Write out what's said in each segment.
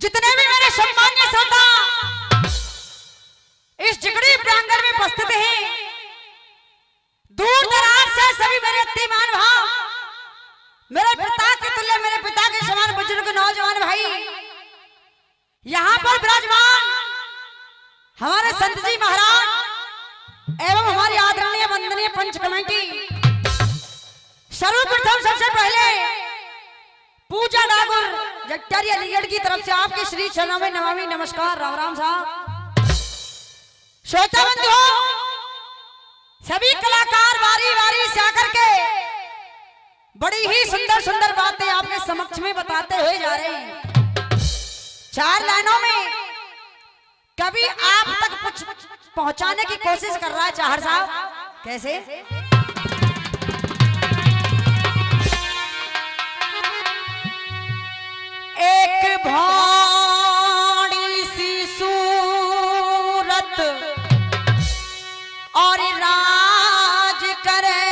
जितने भी मेरे सम्मान्य श्रोता इस जिगड़ी प्रांगण में उपस्थित हैं, दूर दराज से सभी मेरे अतिमान भाव, मेरे पिता के तुल्य, मेरे पिता के समान बुजुर्ग नौजवान भाई, यहाँ पर विराजमान हमारे संत जी महाराज एवं हमारी आदरणीय वंदनीय पंच कमेटी, सर्वप्रथम सबसे पहले पूजा डागुर जट्टारी अलीगढ़ की तरफ से आपके श्री चरणों में नमामि नमस्कार। राम राम साहब। श्रोता बंधुओं, सभी कलाकार बारी बारी से आकर के बड़ी ही सुंदर सुंदर बातें आपके समक्ष में बताते हुए जा रहे हैं। चार लाइनों में कभी आप तक कुछ पहुंचाने की कोशिश कर रहा है चाहर साहब। कैसे? एक भाड़ी सी सूरत और राज करे,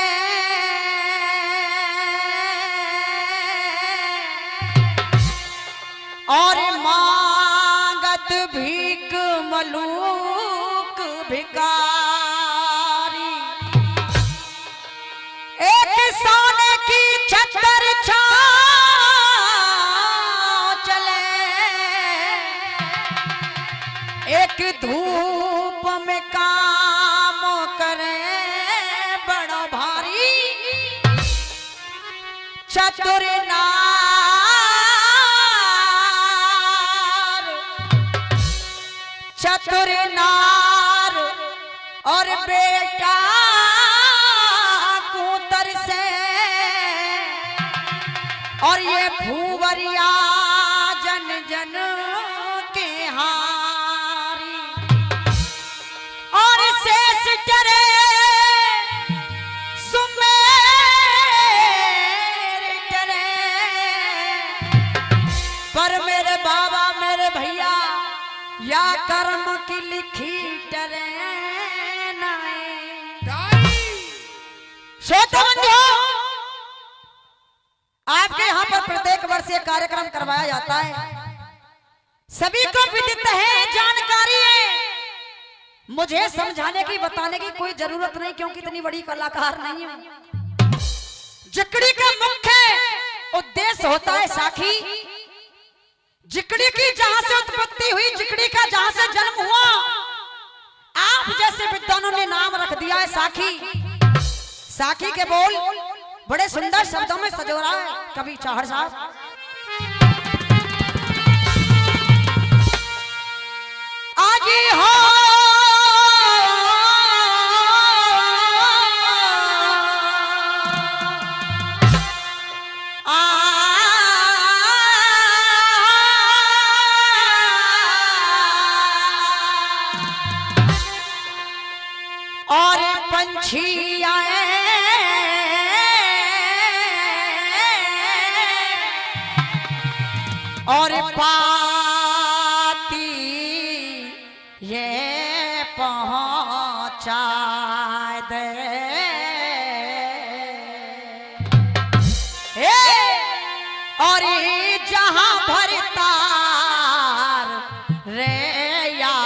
और मांगत भीख मलूक भिकारी, एक सोने की छतर छाव चले, एक धूप में काम करे बड़ा भारी, चतुर नार और बेटा कूतर से, और ये भूवरिया जन जन के हारी, और शेष डरे सुमेर डरे, पर मेरे बाबा मेरे भैया या कर्म की लिखी डरे आपके यहाँ पर प्रत्येक वर्ष ये कार्यक्रम करवाया जाता है, सभी को विदित है, जानकारी है, मुझे समझाने की बताने की कोई जरूरत नहीं, क्योंकि इतनी बड़ी कलाकार नहीं हूं। जिकड़ी का मुख्य उद्देश्य होता है साखी, जिकड़ी की जहां से उत्पत्ति हुई, जिकड़ी का जहां से जन्म हुआ, आप जैसे विद्वानों ने नाम रख दिया है साखी। साखी के बोल बड़े सुंदर शब्दों में सजोरा है कवि चाहर साहब। आज हो और पंछी आए, और पाती ये पहुंचा दे, और जहां भरतार रे या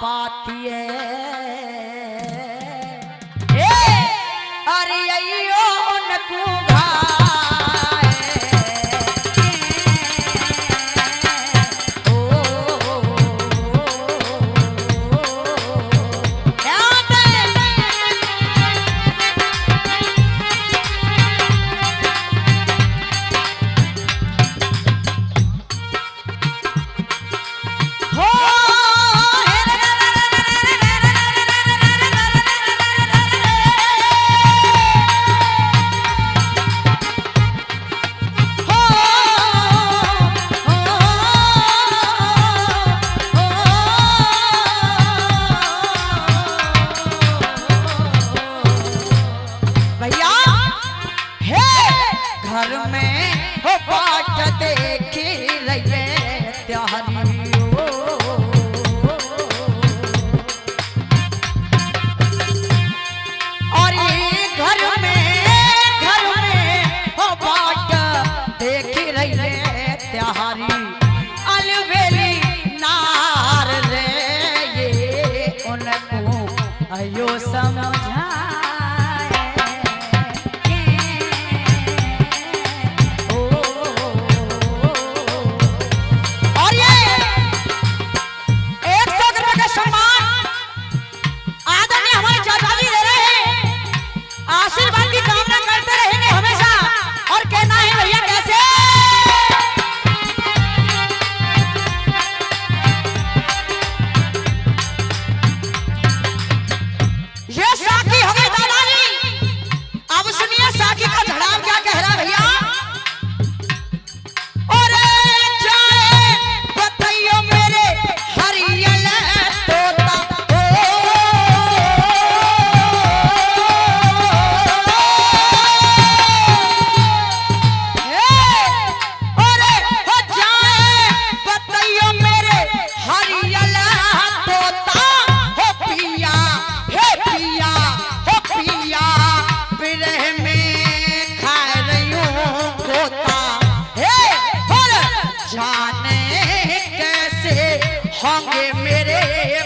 पाती अरे अयो उनको अयो समझाए ओ, और ये 100 रुपए का सम्मान आदरणीय हमारे चाचा जी दे रहे हैं। आशीर्वाद की कामना करते रहेंगे हमेशा। और कहना है भैया कैसे, ये साकी हो गई दादाजी। अब सुनिए साकी का झड़ाव क्या कह रहा है भैया। और जाए बताइयो मेरे हरियल तोता होंगे मेरे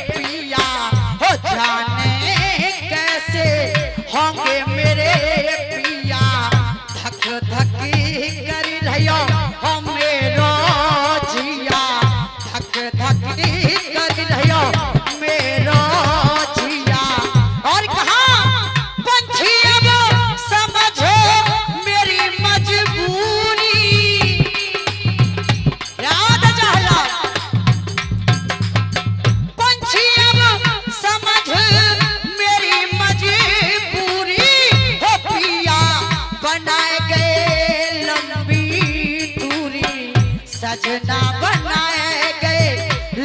पिया, हो जाने कैसे होंगे मेरे पिया। धक धक कर रहियो हो मेरो जिया, धक धक कर रहियो मेरो जिया। और कहा पंछी अब समझो मेरी मजबूरी, याद जहला सजना बनाए गए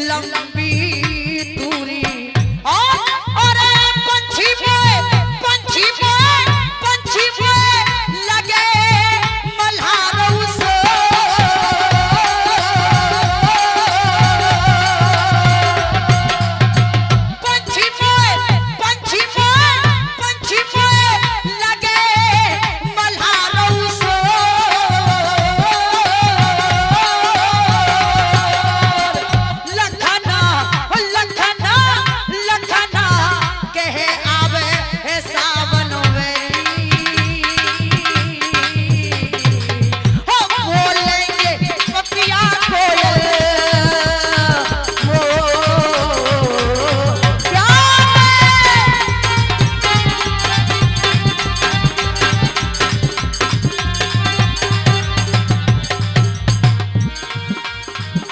लंबी दूरी। और पंछी पे लगे मल्हारों से, पंछी पे लगे मल्हारों से।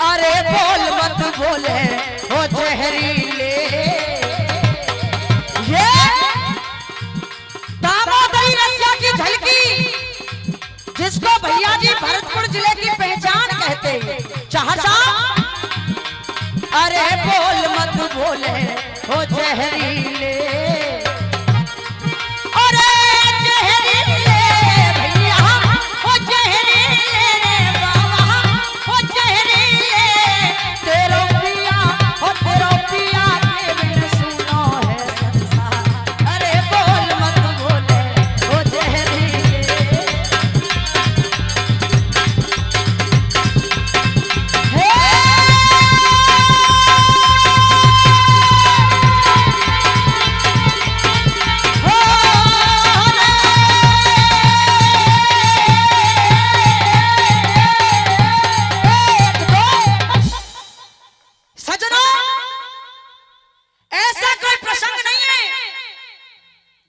अरे बोल मत बोले हो जहरीले, ये दामोदरी रसिया की झलकी, जिसको भैया जी भरतपुर जिले की पहचान कहते हैं। चाचा अरे बोल मत बोले हो जहरीले, अरे जहरीले भैया हो जहरीले रे बाबा हो जहरीले। तेरो पिया हो तेरो पिया के बिन सुनो है संसार। अरे बोल मत बोले हो जहरीले। हे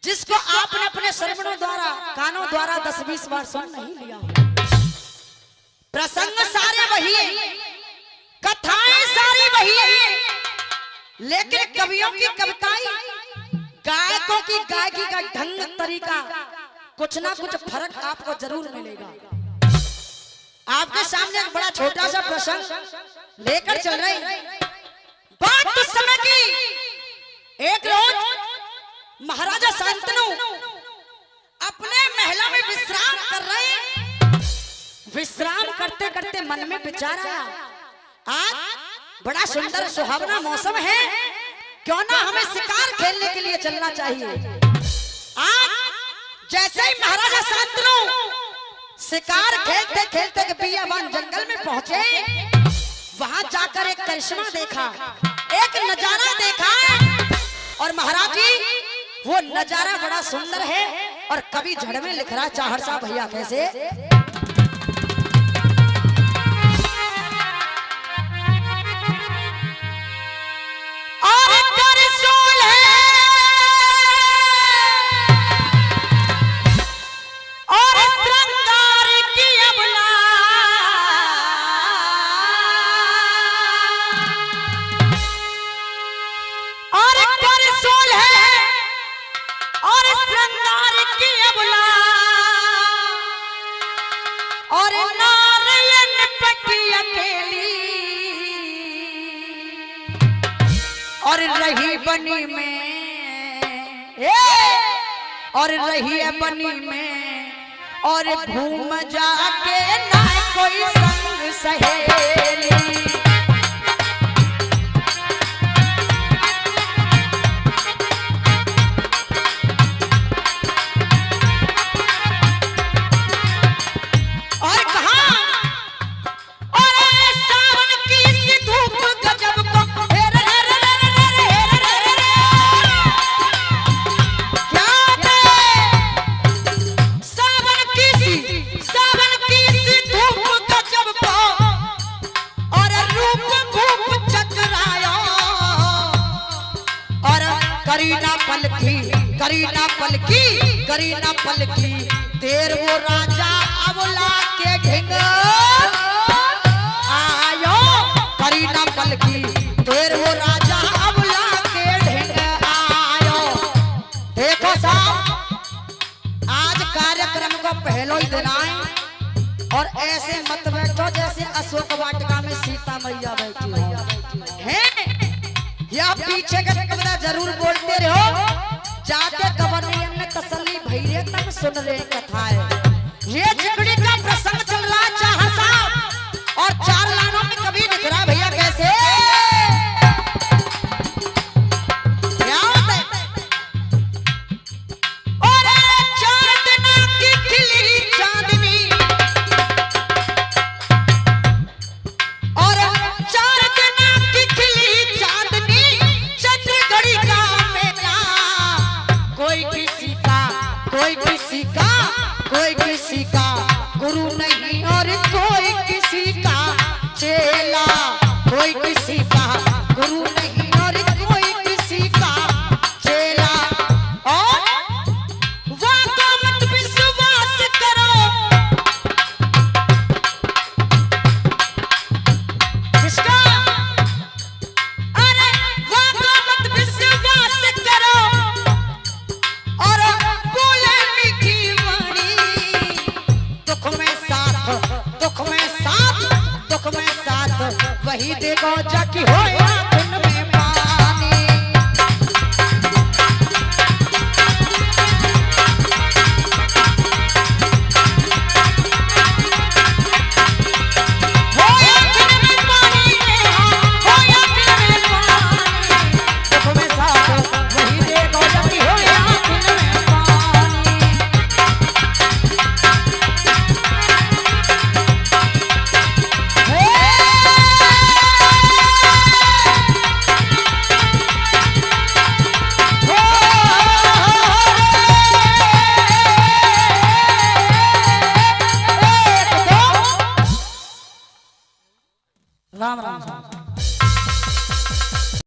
जिसको आपने अपने श्रवणों द्वारा कानों द्वारा 10-20 बार सुन नहीं लिया। प्रसंग सारे वही है, कथाएं सारी वही है, लेकिन कवियों की कविताएं, गायकों की गायकी का ढंग तरीका कुछ ना कुछ फर्क आपको जरूर मिलेगा। आपके सामने एक बड़ा छोटा सा प्रसंग लेकर चल रहे हैं। बात उस समय की, एक रोज महाराजा शांतनु अपने महल में विश्राम कर रहे। विश्राम करते करते मन में विचार आया, आज बड़ा सुंदर सुहावना मौसम है, क्यों ना हमें शिकार खेलने के लिए चलना चाहिए। आज जैसे ही महाराजा शांतनु शिकार खेलते खेलते बियाबान जंगल में पहुंचे, वहां जाकर एक करिश्मा देखा, एक नजारा देखा। और महाराज जी वो नजारा बड़ा सुंदर है और कवि झड़ में लिख रहा है चाहर साहब भैया कैसे और नारायण पटी अकेली और रही बनी में और रही है बनी में और घूम जाके ना कोई संग सहेली करीना पलकी तेर वो राजा अबला के घेंग आयो करीना पलकी तेर वो राजा अबला के ढेंग आयो। देखो साहब आज कार्यक्रम का पहलो ही दिन आए और ऐसे मत बैठो जैसे अशोक वाटिका में सीता मैया बैठी है या पीछे का कविता जरूर बोलते रहो जाते गवर्नियन ने तसल्ली भैया तक सुन रहे कथाएं ये चिकड़ी का प्रसंग चल रहा चाहा साहब और 4 लाइनों में कभी दिख रहा भैया कैसे क्या होता है और 4 दिना की खिली चांदनी और 4 दिना की खिली चांदनी चंद्रगढ़ी का मेला कोई किसी का गुरु नहीं और कोई किसी का चेला कोई किसी का गुरु नहीं और कोई किसी का चेला और वादा मत विश्वास करो किसका अरे वादा मत विश्वास करो और बोले मीठी वाणी दुख में साथ वही देखो जाकी हो दिन में पानी हो या दिन में पानी हो या दिन में पानी दुख में साथ वही देखो जाकी हो दिन में पानी राम राम।